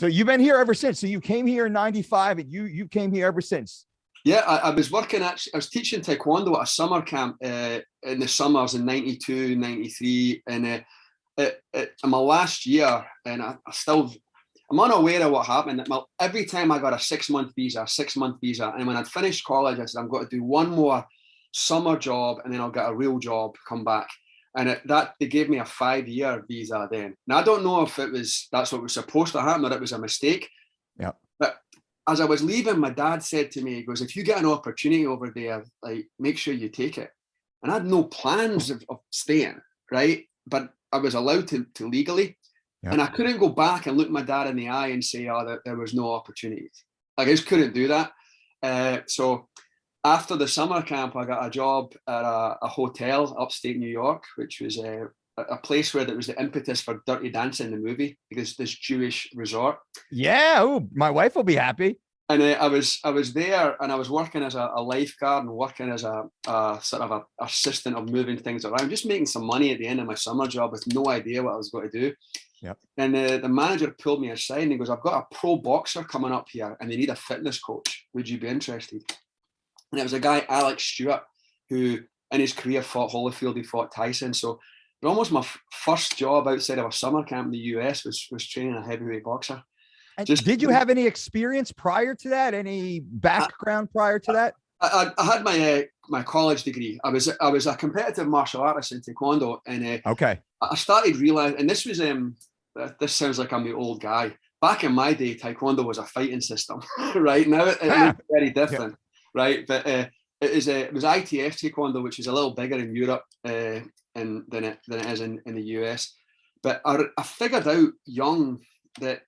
So you've been here ever since. So you came here in 95 and you came here ever since. Yeah, I was working I was teaching Taekwondo at a summer camp in the summers in 92, 93. And in my last year, and I'm unaware of what happened. Every time I got a 6-month visa, and when I'd finished college, I said, I'm going to do one more summer job and then I'll get a real job, come back. And they gave me a 5-year visa then. Now, I don't know if that's what was supposed to happen or it was a mistake. Yeah. But as I was leaving, my dad said to me, he goes, if you get an opportunity over there, like, make sure you take it. And I had no plans of staying, right? But I was allowed to legally. Yeah. And I couldn't go back and look my dad in the eye and say, that there was no opportunities. I just couldn't do that. So after the summer camp, I got a job at a hotel upstate New York, which was a place where there was the impetus for Dirty Dancing, the movie, because this Jewish resort. Yeah, oh, my wife will be happy. And I was there, and I was working as a lifeguard and working as a sort of a assistant of moving things around, just making some money at the end of my summer job with no idea what I was going to do. Yep. And the manager pulled me aside and he goes, I've got a pro boxer coming up here and they need a fitness coach. Would you be interested? And it was a guy, Alex Stewart, who in his career fought Holyfield, he fought Tyson. So almost my first job outside of a summer camp in the US was training a heavyweight boxer. Did you have any experience prior to that? Any background prior to that? I had my college degree. I was a competitive martial artist in Taekwondo, and okay. I started realizing, and this was this sounds like I'm the old guy. Back in my day, Taekwondo was a fighting system. Right now, it's very different, right? But it was ITF Taekwondo, which is a little bigger in Europe than it is in the US. But I figured out young that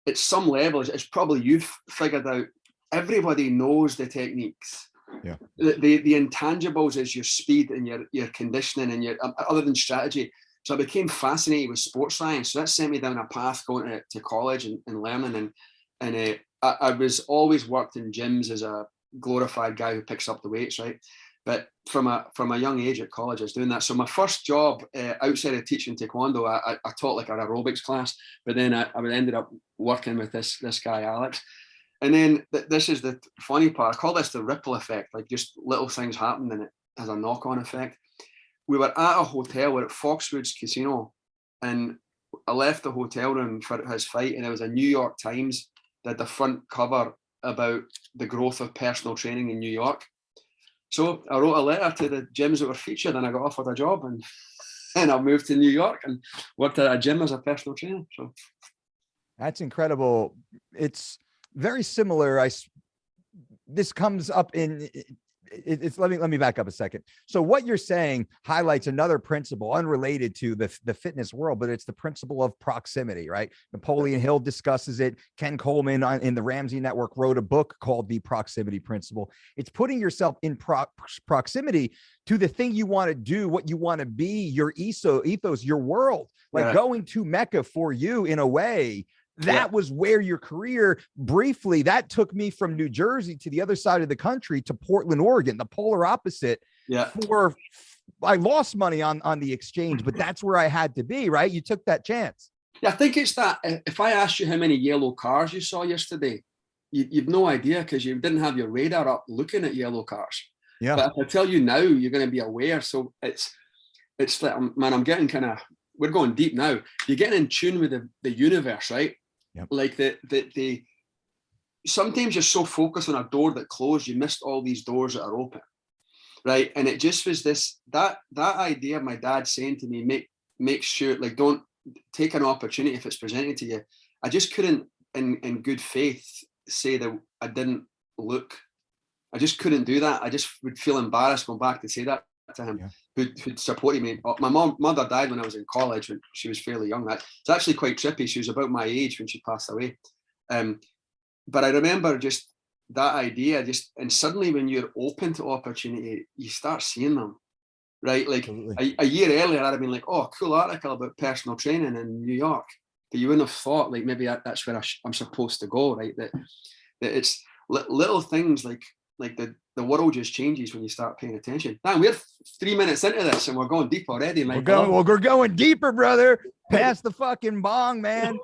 at some level, it's probably you've figured out, everybody knows the techniques. Yeah. The intangibles is your speed and your conditioning and your other than strategy. So I became fascinated with sports science. So that sent me down a path going to college and learning. And I was always worked in gyms as a glorified guy who picks up the weights, right? But from a young age at college, I was doing that. So my first job outside of teaching Taekwondo, I taught like an aerobics class, but then I ended up working with this guy, Alex. And then this is the funny part. I call this the ripple effect, like just little things happen and it has a knock-on effect. We were at a hotel, we're at Foxwoods Casino, and I left the hotel room for his fight, and there was a New York Times that had the front cover about the growth of personal training in New York. So I wrote a letter to the gyms that were featured, and I got offered a job, and I moved to New York and worked at a gym as a personal trainer. So that's incredible. It's very similar. This comes up in it's let me back up a second. So what you're saying highlights another principle unrelated to the fitness world, but it's the principle of proximity, right? Napoleon Hill discusses it. Ken Coleman in the Ramsey Network wrote a book called The Proximity Principle. It's putting yourself in proximity to the thing you want to do, what you want to be, your ethos, your world, like going to Mecca for you in a way. That was where your career briefly, that took me from New Jersey to the other side of the country to Portland, Oregon, the polar opposite. Yeah. I lost money on the exchange, but that's where I had to be, right? You took that chance. Yeah, I think it's that. If I asked you how many yellow cars you saw yesterday, you've no idea because you didn't have your radar up looking at yellow cars. Yeah. But if I tell you now, you're going to be aware. So it's like, man, I'm getting we're going deep now. You're getting in tune with the universe, right? Yep. Like the sometimes you're so focused on a door that closed, you missed all these doors that are open, right? And it just was that idea of my dad saying to me, make sure, like, don't take an opportunity if it's presented to you. I just couldn't, in good faith, say that I didn't look. I just couldn't do that. I just would feel embarrassed going back to say that to him. Yeah. Who'd supported me. My mother died when I was in college when she was fairly young. It's actually quite trippy. She was about my age when she passed away. But I remember just that idea, and suddenly when you're open to opportunity, you start seeing them, right? Like a year earlier, I'd have been like, oh, cool article about personal training in New York. But you wouldn't have thought, like, maybe that's where I'm supposed to go, right? That it's little things like the world just changes when you start paying attention. Man, we're 3 minutes into this and we're going deep already. We're going deeper, brother. Pass the fucking bong, man.